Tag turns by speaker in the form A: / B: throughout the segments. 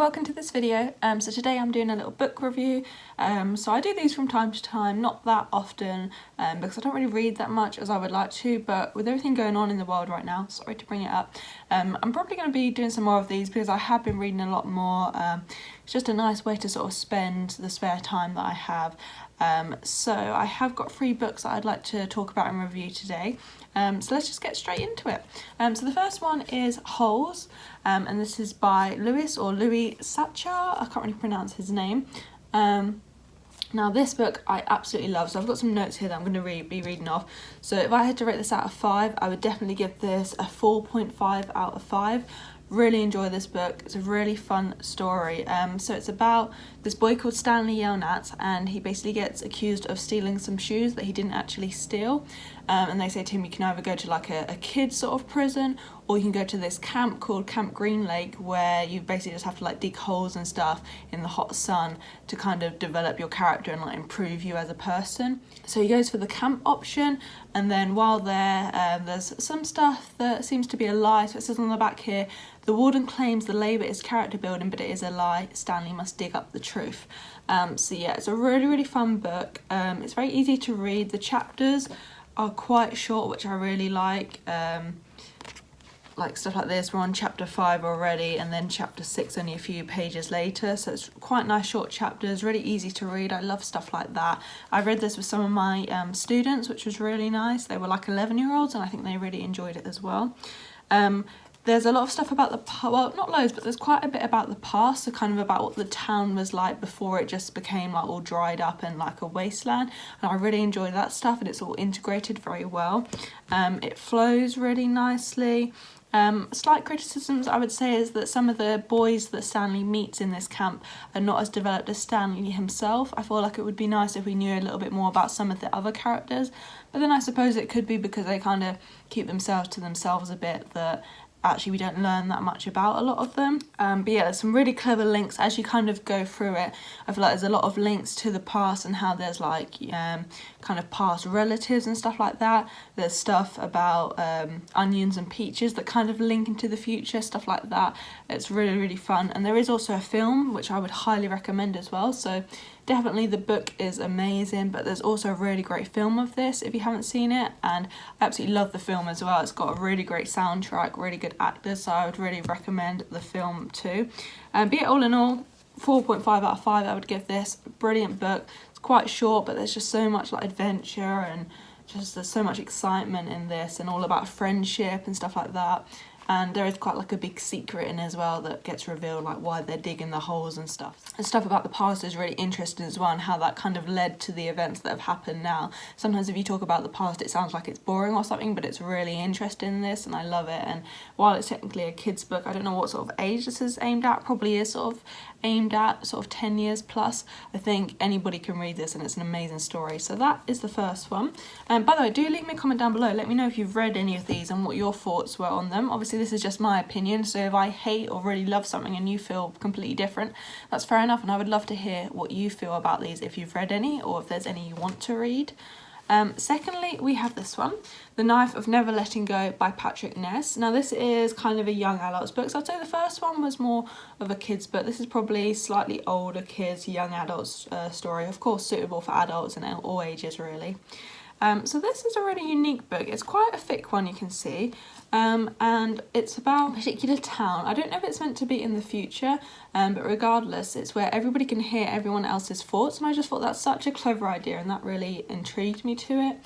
A: welcome to this video. So today I'm doing a little book review. So I do these from time to time, not that often, because I don't really read that much as I would like to, but with everything going on in the world right now, sorry to bring it up, I'm probably going to be doing some more of these because I have been reading a lot more. It's just a nice way to sort of spend the spare time that I have. So I have got 3 books that I'd like to talk about and review today. So let's just get straight into it. So the first one is Holes, and this is by Louis Satchar. I can't really pronounce his name. Now this book I absolutely love, so I've got some notes here that I'm going to be reading off. So if I had to rate this out of 5, I would definitely give this a 4.5 out of 5. Really enjoy this book. It's a really fun story. So it's about this boy called Stanley Yelnats, and he basically gets accused of stealing some shoes that he didn't actually steal. And they say to him, you can either go to like a kid's sort of prison, or you can go to this camp called Camp Green Lake, where you basically just have to like dig holes and stuff in the hot sun to kind of develop your character and like improve you as a person. So he goes for the camp option, and then while there, there's some stuff that seems to be a lie. So it says on the back here, the warden claims the labour is character building, but it is a lie. Stanley must dig up the truth. So yeah, it's a really fun book. It's very easy to read. The chapters are quite short, which I really like stuff like this. We're on chapter 5 already, and then chapter 6 only a few pages later, so it's quite nice short chapters, really easy to read. I love stuff like that. I read this with some of my students, which was really nice. They were like 11-year-olds, and I think they really enjoyed it as well. There's a lot of stuff about the, well, not loads, but there's quite a bit about the past, so kind of about what the town was like before it just became like all dried up and like a wasteland, and I really enjoy that stuff, and it's all integrated very well. It flows really nicely. Slight criticisms I would say is that some of the boys that Stanley meets in this camp are not as developed as Stanley himself. I feel like it would be nice if we knew a little bit more about some of the other characters, but then I suppose it could be because they kind of keep themselves to themselves a bit, that actually we don't learn that much about a lot of them. But yeah, there's some really clever links as you kind of go through it. I feel like there's a lot of links to the past and how there's like kind of past relatives and stuff like that. There's stuff about onions and peaches that kind of link into the future, stuff like that. It's really fun, and there is also a film which I would highly recommend as well. So definitely the book is amazing, but there's also a really great film of this if you haven't seen it, and I absolutely love the film as well. It's got a really great soundtrack, really good actors, so I would really recommend the film too. But yeah, all in all, 4.5 out of 5 I would give this. Brilliant book. It's quite short, but there's just so much like adventure, and just there's so much excitement in this, and all about friendship and stuff like that. And there is quite like a big secret in as well that gets revealed, like why they're digging the holes and stuff. And stuff about the past is really interesting as well, and how that kind of led to the events that have happened now. Sometimes if you talk about the past, it sounds like it's boring or something, but it's really interesting in this, and I love it. And while it's technically a kid's book, I don't know what sort of age this is aimed at. Probably is sort of aimed at sort of 10 years plus. I think anybody can read this, and it's an amazing story. So that is the first one. By the way, do leave me a comment down below. Let me know if you've read any of these and what your thoughts were on them. Obviously this is just my opinion, so if I hate or really love something and you feel completely different, that's fair enough, and I would love to hear what you feel about these, if you've read any or if there's any you want to read. Secondly, we have this one, The Knife of Never Letting Go by Patrick Ness. Now this is kind of a young adult's book, so I'd say the first one was more of a kid's book. This is probably slightly older kids, young adults story, of course suitable for adults and all ages really. So this is a really unique book. It's quite a thick one, you can see, and it's about a particular town. I don't know if it's meant to be in the future, but regardless, it's where everybody can hear everyone else's thoughts, and I just thought that's such a clever idea, and that really intrigued me to it.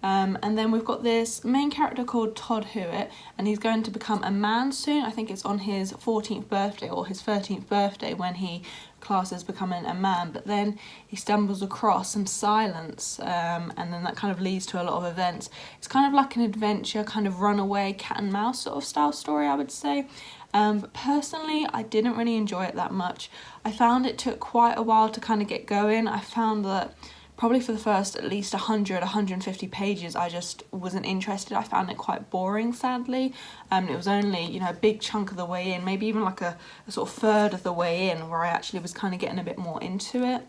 A: And then we've got this main character called Todd Hewitt, and he's going to become a man soon. I think it's on his 14th birthday or his 13th birthday when he classes becoming a man, but then he stumbles across some silence, and then that kind of leads to a lot of events. It's kind of like an adventure, kind of runaway cat and mouse sort of style story, I would say. But personally, I didn't really enjoy it that much. I found it took quite a while to kind of get going. I found that probably for the first at least 150 pages, I just wasn't interested. I found it quite boring, sadly. It was only, you know, a big chunk of the way in, maybe even like a sort of third of the way in, where I actually was kind of getting a bit more into it.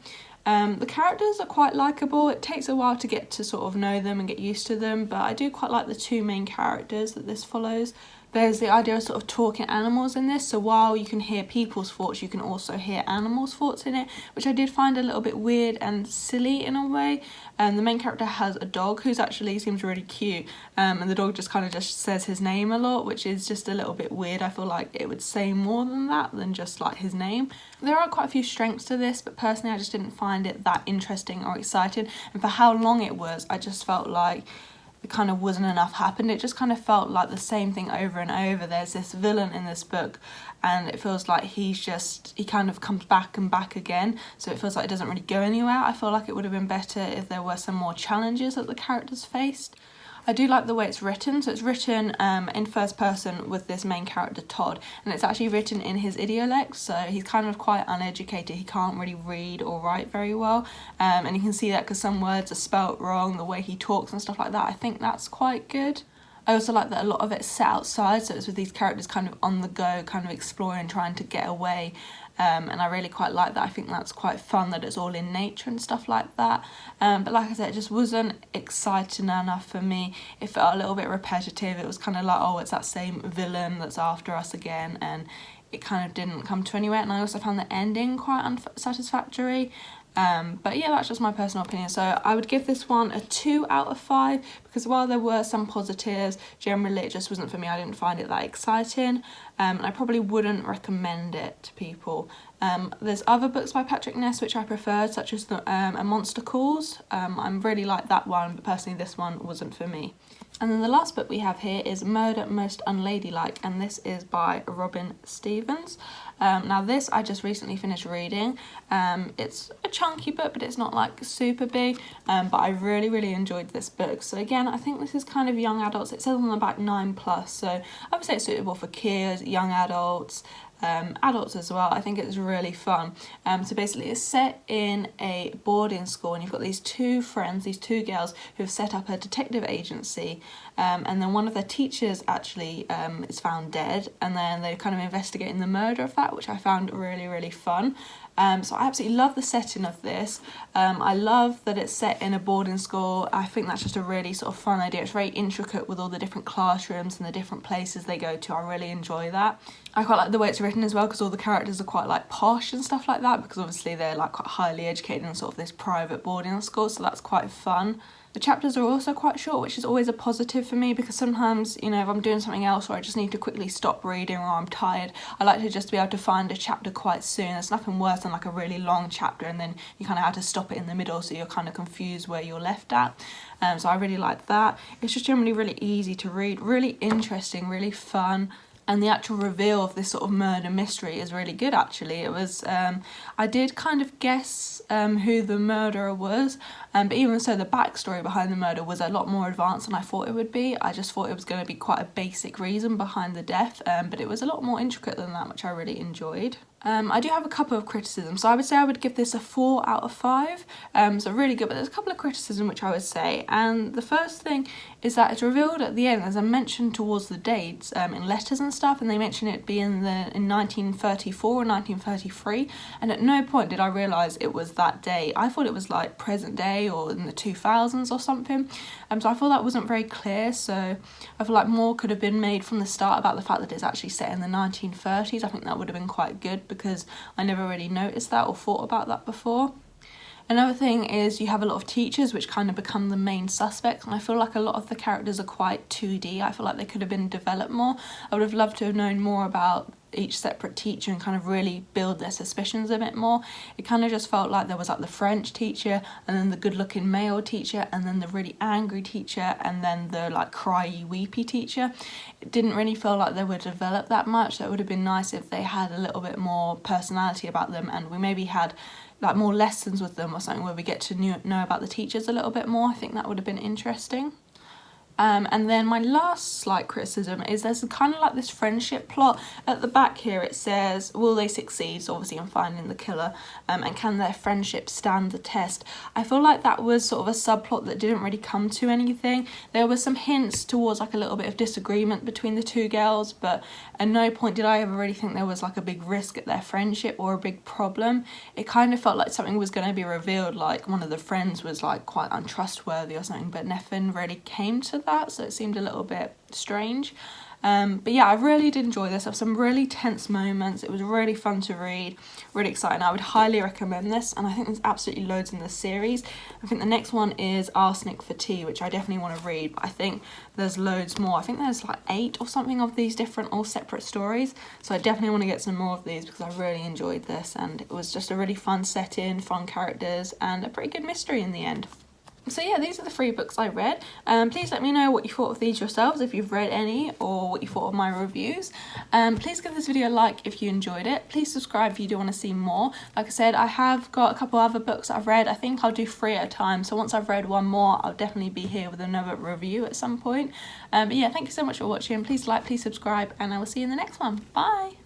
A: The characters are quite likeable. It takes a while to get to sort of know them and get used to them, but I do quite like the 2 main characters that this follows. There's the idea of sort of talking animals in this, so while you can hear people's thoughts, you can also hear animals' thoughts in it, which I did find a little bit weird and silly in a way. The main character has a dog who's actually seems really cute, and the dog just kind of just says his name a lot, which is just a little bit weird. I feel like it would say more than that, than just like his name. There are quite a few strengths to this, but personally I just didn't find it that interesting or exciting, and for how long it was, I just felt like it kind of wasn't enough happened. It just kind of felt like the same thing over and over. There's this villain in this book and it feels like he kind of comes back and back again, so it feels like it doesn't really go anywhere. I feel like it would have been better if there were some more challenges that the characters faced. I do like the way it's written, so it's written in first person with this main character Todd, and it's actually written in his idiolect, so he's kind of quite uneducated, he can't really read or write very well, and you can see that because some words are spelt wrong, the way he talks and stuff like that. I think that's quite good. I also like that a lot of it's set outside, so it's with these characters kind of on the go, kind of exploring, trying to get away, and I really quite like that. I think that's quite fun that it's all in nature and stuff like that, but like I said, it just wasn't exciting enough for me. It felt a little bit repetitive. It was kind of like, oh, it's that same villain that's after us again, and it kind of didn't come to anywhere. And I also found the ending quite unsatisfactory. But yeah, that's just my personal opinion. So I would give this one a 2 out of 5 because while there were some positives, generally it just wasn't for me. I didn't find it that exciting, and I probably wouldn't recommend it to people. There's other books by Patrick Ness which I preferred, such as A Monster Calls. I really like that one, but personally this one wasn't for me. And then the last book we have here is Murder Most Unladylike, and this is by Robin Stevens. Now this I just recently finished reading. It's a chunky book, but it's not like super big, but I really enjoyed this book. So again, I think this is kind of young adults. It says on the back 9+, so I would say it's suitable for kids, young adults, adults as well. I think it's really fun. So basically it's set in a boarding school, and you've got these two friends, these two girls who have set up a detective agency, and then one of their teachers actually is found dead, and then they're kind of investigating the murder of that, which I found really fun. So I absolutely love the setting of this. I love that it's set in a boarding school. I think that's just a really sort of fun idea. It's very intricate with all the different classrooms and the different places they go to. I really enjoy that. I quite like the way it's written as well, because all the characters are quite like posh and stuff like that, because obviously they're like quite highly educated in sort of this private boarding school, so that's quite fun. The chapters are also quite short, which is always a positive for me, because sometimes, you know, if I'm doing something else or I just need to quickly stop reading or I'm tired, I like to just be able to find a chapter quite soon. There's nothing worse than like a really long chapter and then you kind of have to stop it in the middle, so you're kind of confused where you're left at. So I really like that. It's just generally really easy to read, really interesting, really fun. And the actual reveal of this sort of murder mystery is really good, actually. It was, I did kind of guess who the murderer was, but even so, the backstory behind the murder was a lot more advanced than I thought it would be. I just thought it was going to be quite a basic reason behind the death, but it was a lot more intricate than that, which I really enjoyed. I do have a couple of criticisms, so I would say I would give this a 4 out of 5, so really good, but there's a couple of criticisms which I would say, and the first thing is that it's revealed at the end, there's a mention towards the dates in letters and stuff, and they mention it being in 1934 or 1933, and at no point did I realise it was that day. I thought it was like present day or in the 2000s or something, so I thought that wasn't very clear, so I feel like more could have been made from the start about the fact that it's actually set in the 1930s. I think that would have been quite good, because I never really noticed that or thought about that before. Another thing is you have a lot of teachers which kind of become the main suspects, and I feel like a lot of the characters are quite 2D. I feel like they could have been developed more. I would have loved to have known more about each separate teacher and kind of really build their suspicions a bit more. It kind of just felt like there was like the French teacher, and then the good-looking male teacher, and then the really angry teacher, and then the like cryy weepy teacher. It didn't really feel like they were developed that much, so it would have been nice if they had a little bit more personality about them, and we maybe had like more lessons with them or something where we get to know about the teachers a little bit more. I think that would have been interesting. And then my last slight criticism is there's kind of like this friendship plot. At the back here it says, will they succeed, so obviously in finding the killer, and can their friendship stand the test? I feel like that was sort of a subplot that didn't really come to anything. There were some hints towards like a little bit of disagreement between the two girls, but at no point did I ever really think there was like a big risk at their friendship or a big problem. It kind of felt like something was going to be revealed, like one of the friends was like quite untrustworthy or something, but nothing really came to that, so it seemed a little bit strange. But yeah, I really did enjoy this. There were some really tense moments. It was really fun to read, really exciting. I would highly recommend this, and I think there's absolutely loads in this series. I think the next one is Arsenic for Tea, which I definitely want to read, but I think there's loads more. I think there's like 8 or something of these different, all separate stories, so I definitely want to get some more of these because I really enjoyed this, and it was just a really fun setting, fun characters, and a pretty good mystery in the end. So yeah, these are the 3 books I read. Please let me know what you thought of these yourselves, if you've read any, or what you thought of my reviews. Please give this video a like if you enjoyed it. Please subscribe if you do want to see more. Like I said, I have got a couple other books that I've read. I think I'll do 3 at a time, so once I've read one more, I'll definitely be here with another review at some point. But yeah, thank you so much for watching. Please like, please subscribe, and I will see you in the next one. Bye!